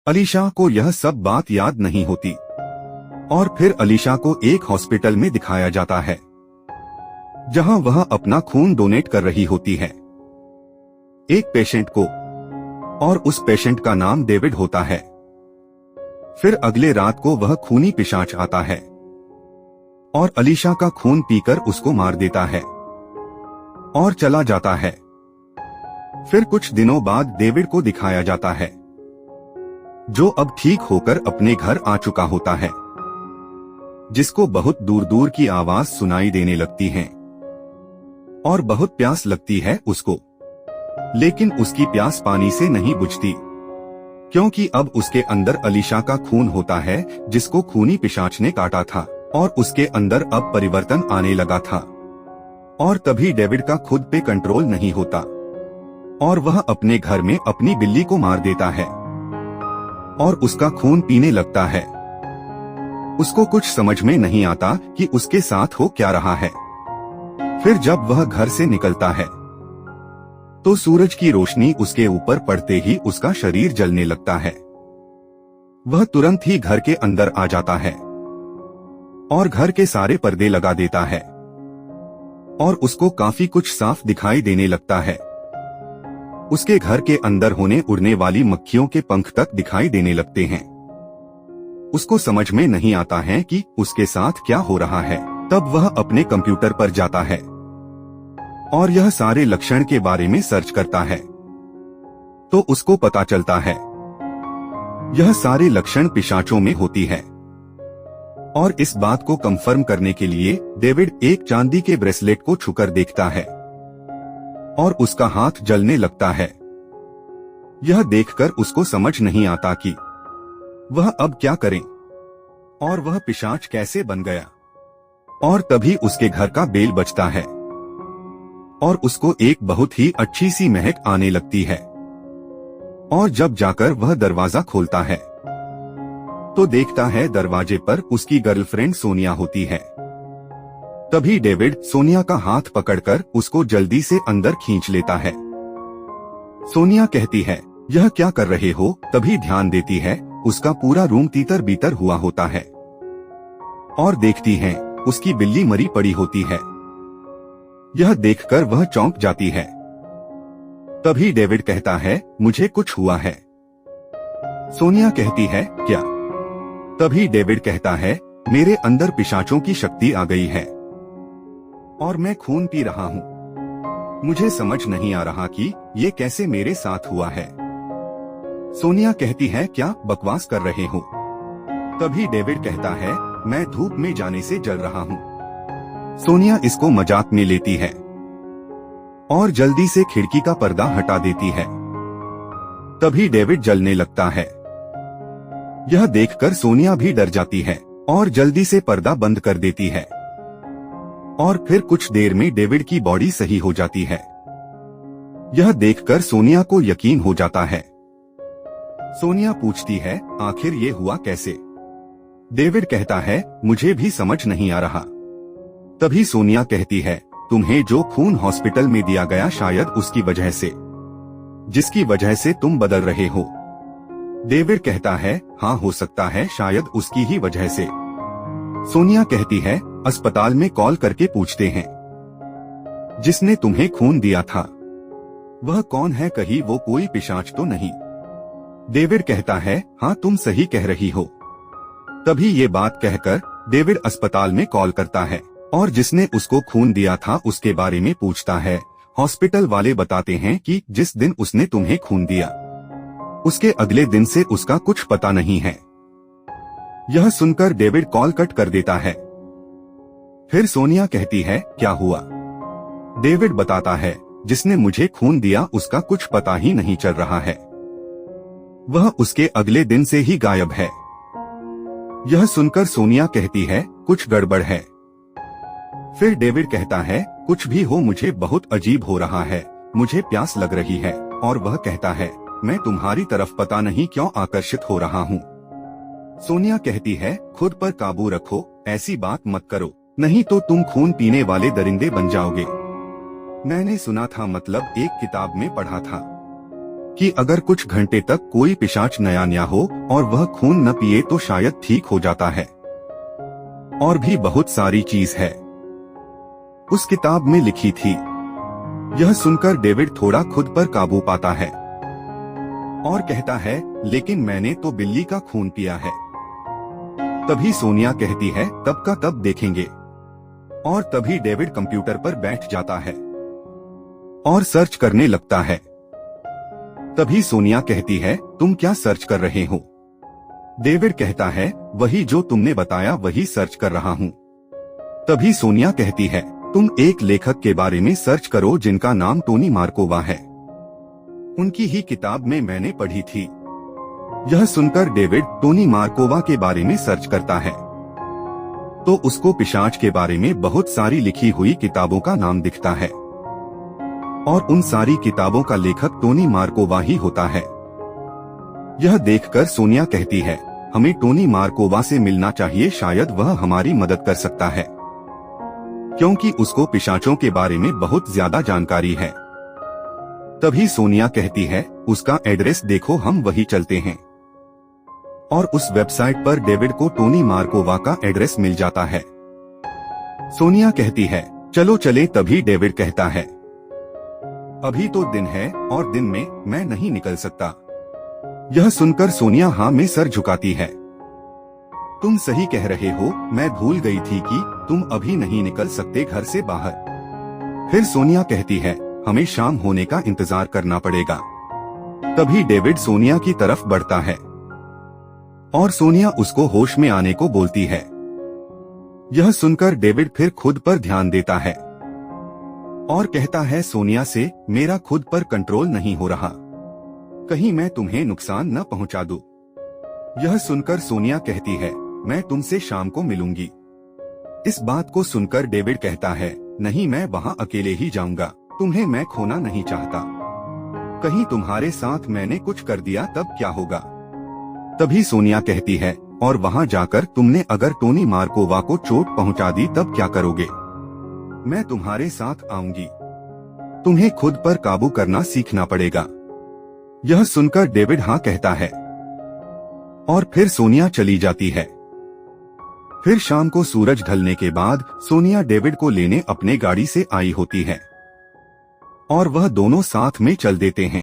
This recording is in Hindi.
अलीशा को यह सब बात याद नहीं होती और फिर अलीशा को एक हॉस्पिटल में दिखाया जाता है जहां वह अपना खून डोनेट कर रही होती है एक पेशेंट को, और उस पेशेंट का नाम डेविड होता है। फिर अगले रात को वह खूनी पिशाच आता है और अलीशा का खून पीकर उसको मार देता है और चला जाता है। फिर कुछ दिनों बाद डेविड को दिखाया जाता है जो अब ठीक होकर अपने घर आ चुका होता है, जिसको बहुत दूर दूर की आवाज सुनाई देने लगती है और बहुत प्यास लगती है उसको, लेकिन उसकी प्यास पानी से नहीं बुझती क्योंकि अब उसके अंदर अलीशा का खून होता है जिसको खूनी पिशाच ने काटा था और उसके अंदर अब परिवर्तन आने लगा था। और तभी डेविड का खुद पे कंट्रोल नहीं होता और वह अपने घर में अपनी बिल्ली को मार देता है और उसका खून पीने लगता है। उसको कुछ समझ में नहीं आता कि उसके साथ हो क्या रहा है। फिर जब वह घर से निकलता है तो सूरज की रोशनी उसके ऊपर पड़ते ही उसका शरीर जलने लगता है। वह तुरंत ही घर के अंदर आ जाता है और घर के सारे पर्दे लगा देता है और उसको काफी कुछ साफ दिखाई देने लगता है। उसके घर के अंदर होने उड़ने वाली मक्खियों के पंख तक दिखाई देने लगते हैं। उसको समझ में नहीं आता है कि उसके साथ क्या हो रहा है। तब वह अपने कंप्यूटर पर जाता है और यह सारे लक्षण के बारे में सर्च करता है तो उसको पता चलता है यह सारे लक्षण पिशाचों में होती है। और इस बात को कंफर्म करने के लिए डेविड एक चांदी के ब्रेसलेट को छूकर देखता है और उसका हाथ जलने लगता है। यह देखकर उसको समझ नहीं आता कि वह अब क्या करे और वह पिशाच कैसे बन गया। और तभी उसके घर का बेल बजता है और उसको एक बहुत ही अच्छी सी महक आने लगती है। और जब जाकर वह दरवाजा खोलता है तो देखता है दरवाजे पर उसकी गर्लफ्रेंड सोनिया होती है। तभी डेविड सोनिया का हाथ पकड़कर उसको जल्दी से अंदर खींच लेता है। सोनिया कहती है, यह क्या कर रहे हो? तभी ध्यान देती है उसका पूरा रूम तीतर बीतर हुआ होता है और देखती है उसकी बिल्ली मरी पड़ी होती है। यह देखकर वह चौंक जाती है। तभी डेविड कहता है, मुझे कुछ हुआ है। सोनिया कहती है, क्या? तभी डेविड कहता है, मेरे अंदर पिशाचों की शक्ति आ गई है और मैं खून पी रहा हूँ। मुझे समझ नहीं आ रहा कि ये कैसे मेरे साथ हुआ है। सोनिया कहती है, क्या बकवास कर रहे हो? तभी डेविड कहता है, मैं धूप में जाने से जल रहा हूँ। सोनिया इसको मजाक में लेती है और जल्दी से खिड़की का पर्दा हटा देती है। तभी डेविड जलने लगता है। यह देखकर सोनिया भी डर जाती है और जल्दी से पर्दा बंद कर देती है। और फिर कुछ देर में डेविड की बॉडी सही हो जाती है। यह देखकर सोनिया को यकीन हो जाता है। सोनिया पूछती है, आखिर ये हुआ कैसे? डेविड कहता है, मुझे भी समझ नहीं आ रहा। तभी सोनिया कहती है, तुम्हें जो खून हॉस्पिटल में दिया गया शायद उसकी वजह से, जिसकी वजह से तुम बदल रहे हो। डेविड कहता है, हाँ हो सकता है शायद उसकी ही वजह से। सोनिया कहती है, अस्पताल में कॉल करके पूछते हैं जिसने तुम्हें खून दिया था वह कौन है, कहीं वो कोई पिशाच तो नहीं। डेविड कहता है, हाँ तुम सही कह रही हो। तभी ये बात कहकर डेविड अस्पताल में कॉल करता है और जिसने उसको खून दिया था उसके बारे में पूछता है। हॉस्पिटल वाले बताते हैं कि जिस दिन उसने तुम्हें खून दिया उसके अगले दिन से उसका कुछ पता नहीं है। यह सुनकर डेविड कॉल कट कर देता है। फिर सोनिया कहती है, क्या हुआ? डेविड बताता है, जिसने मुझे खून दिया उसका कुछ पता ही नहीं चल रहा है, वह उसके अगले दिन से ही गायब है। यह सुनकर सोनिया कहती है, कुछ गड़बड़ है। फिर डेविड कहता है, कुछ भी हो मुझे बहुत अजीब हो रहा है, मुझे प्यास लग रही है। और वह कहता है, मैं तुम्हारी तरफ पता नहीं क्यों आकर्षित हो रहा हूँ। सोनिया कहती है, खुद पर काबू रखो, ऐसी बात मत करो, नहीं तो तुम खून पीने वाले दरिंदे बन जाओगे। मैंने सुना था, मतलब एक किताब में पढ़ा था। कि अगर कुछ घंटे तक कोई पिशाच नया हो और वह खून न पिए तो शायद ठीक हो जाता है। और भी बहुत सारी चीज है उस किताब में लिखी थी। यह सुनकर डेविड थोड़ा खुद पर काबू पाता है और कहता है, लेकिन मैंने तो बिल्ली का खून पिया है। तभी सोनिया कहती है, तब का तब देखेंगे। और तभी डेविड कंप्यूटर पर बैठ जाता है और सर्च करने लगता है। तभी सोनिया कहती है, तुम क्या सर्च कर रहे हो? डेविड कहता है, वही जो तुमने बताया वही सर्च कर रहा हूँ। तभी सोनिया कहती है, तुम एक लेखक के बारे में सर्च करो जिनका नाम टोनी मार्कोवा है। उनकी ही किताब में मैंने पढ़ी थी। यह सुनकर डेविड टोनी मार्कोवा के बारे में सर्च करता है तो उसको पिशाच के बारे में बहुत सारी लिखी हुई किताबों का नाम दिखता है और उन सारी किताबों का लेखक टोनी मार्कोवा ही होता है। यह देखकर सोनिया कहती है, हमें टोनी मार्कोवा से मिलना चाहिए, शायद वह हमारी मदद कर सकता है, क्योंकि उसको पिशाचों के बारे में बहुत ज्यादा जानकारी है। तभी सोनिया कहती है, उसका एड्रेस देखो, हम वही चलते हैं। और उस वेबसाइट पर डेविड को टोनी मार्कोवा का एड्रेस मिल जाता है। सोनिया कहती है, चलो चले। तभी डेविड कहता है, अभी तो दिन है और दिन में मैं नहीं निकल सकता। यह सुनकर सोनिया हाँ में सर झुकाती है। तुम सही कह रहे हो, मैं भूल गई थी कि तुम अभी नहीं निकल सकते घर से बाहर। फिर सोनिया कहती है, हमें शाम होने का इंतजार करना पड़ेगा। तभी डेविड सोनिया की तरफ बढ़ता है और सोनिया उसको होश में आने को बोलती है। यह सुनकर डेविड फिर खुद पर ध्यान देता है और कहता है सोनिया से, मेरा खुद पर कंट्रोल नहीं हो रहा, कहीं मैं तुम्हें नुकसान न पहुंचा दूं। यह सुनकर सोनिया कहती है, मैं तुमसे शाम को मिलूंगी। इस बात को सुनकर डेविड कहता है, नहीं, मैं वहां अकेले ही जाऊंगा, तुम्हें मैं खोना नहीं चाहता। कहीं तुम्हारे साथ मैंने कुछ कर दिया तब क्या होगा? तभी सोनिया कहती है, और वहां जाकर तुमने अगर टोनी मार्कोवा को चोट पहुंचा दी तब क्या करोगे? मैं तुम्हारे साथ आऊंगी। तुम्हें खुद पर काबू करना सीखना पड़ेगा। यह सुनकर डेविड हाँ कहता है और फिर सोनिया चली जाती है। फिर शाम को सूरज ढलने के बाद सोनिया डेविड को लेने अपने गाड़ी से आई होती है और वह दोनों साथ में चल देते हैं।